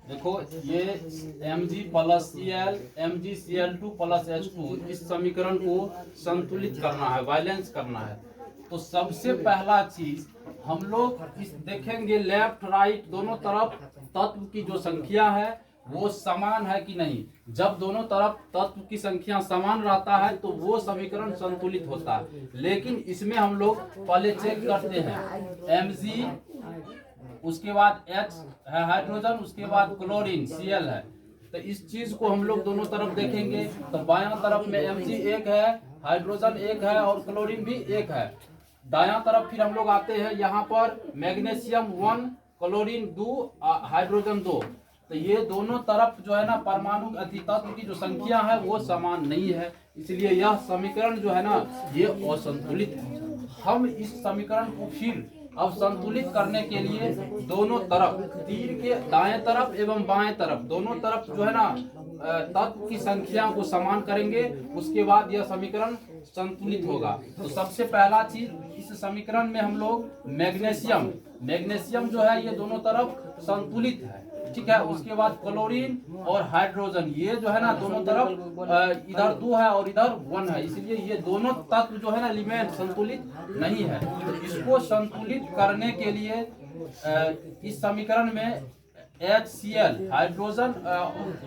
देखो ये Mg plus Cl MgCl2 plus H2 इस समीकरण को संतुलित करना है, बैलेंस करना है। तो सबसे पहला चीज हम लोग इस देखेंगे लेफ्ट राइट दोनों तरफ तत्व की जो संख्या है वो समान है कि नहीं। जब दोनों तरफ तत्व की संख्या समान रहता है तो वो समीकरण संतुलित होता है। लेकिन इसमें हम लोग पहले चेक करते हैं Mg, उसके बाद H है हाइड्रोजन, उसके बाद क्लोरीन Cl है। तो इस चीज को हम लोग दोनों तरफ देखेंगे तो बायां तरफ में Mg एक है, हाइड्रोजन एक है और क्लोरीन भी एक है। दायां तरफ फिर हम लोग आते हैं यहाँ पर मैग्नीशियम 1 क्लोरीन 2 हाइड्रोजन 2। तो ये दोनों तरफ जो है ना परमाणु अधितत्व की जो संख्या है वो समान नहीं है, इसलिए यह समीकरण जो है ना ये असंतुलित है। हम इस समीकरण को फिर अब संतुलित करने के लिए दोनों तरफ तीर के दाएं तरफ एवं बाएं तरफ दोनों तरफ जो है ना तत्व की संख्या को समान करेंगे, उसके बाद यह समीकरण संतुलित होगा। तो सबसे पहला चीज इस समीकरण में हम लोग मैग्नीशियम जो है ये दोनों तरफ संतुलित है, ठीक है। उसके बाद क्लोरीन और हाइड्रोजन ये जो है ना दोनों तरफ इधर 2 है और इधर 1 है, इसलिए ये दोनों तत्व जो है ना एलिमेंट संतुलित नहीं है। तो इसको संतुलित करने के लिए इस समीकरण में HCl हाइड्रोजन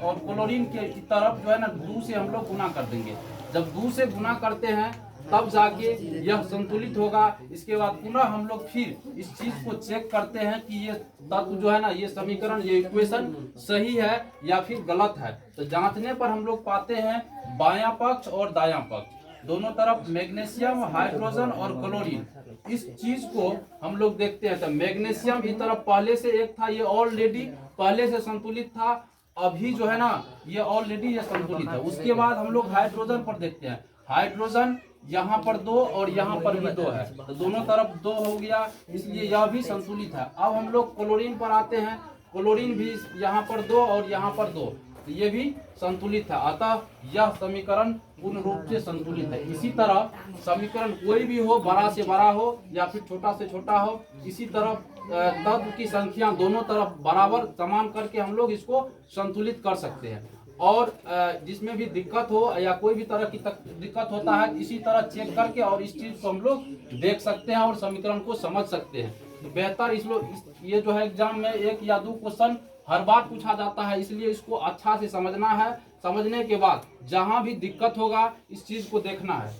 और क्लोरीन के तरफ जो है ना 2 से हम लोग गुना कर देंगे। जब 2 से गुना करते हैं तब जाके यह संतुलित होगा। इसके बाद पुनः हम लोग फिर इस चीज को चेक करते हैं कि ये तत्व जो है ना ये समीकरण ये इक्वेशन सही है या फिर गलत है। तो जांचने पर हम लोग पाते हैं बायां पक्ष और दायां पक्ष दोनों तरफ मैग्नीशियम हाइड्रोजन और क्लोरीन, इस चीज को हम लोग देखते हैं। तो मैग्नीशियम इस तरफ पहले से एक था, ये ऑलरेडी पहले से संतुलित था, अभी जो है ना ये ऑलरेडी ये संतुलित है। उसके बाद हम लोग हाइड्रोजन पर देखते हैं, हाइड्रोजन यहाँ पर 2 और यहाँ पर भी 2 है, तो दोनों तरफ 2 हो गया, इसलिए यह भी संतुलित है। अब हम लोग क्लोरीन पर आते हैं, क्लोरीन भी यहाँ पर 2 और यहाँ पर 2, तो ये भी संतुलित है। अतः यह समीकरण पूर्ण रूप से संतुलित है। इसी तरह समीकरण कोई भी हो, बड़ा से बड़ा हो या फिर छोटा से छोटा हो, इसी तरह तत्व की संख्या दोनों तरफ बराबर समान करके हम लोग इसको संतुलित कर सकते हैं। और जिसमें भी दिक्कत हो या कोई भी तरह की दिक्कत होता है इसी तरह चेक करके और इस चीज को हम लोग देख सकते हैं और समीकरण को समझ सकते हैं। बेहतर ये जो है एग्जाम में 1 या 2 क्वेश्चन हर बार पूछा जाता है, इसलिए इसको अच्छा से समझना है। समझने के बाद जहां भी दिक्कत होगा इस चीज को देखना है।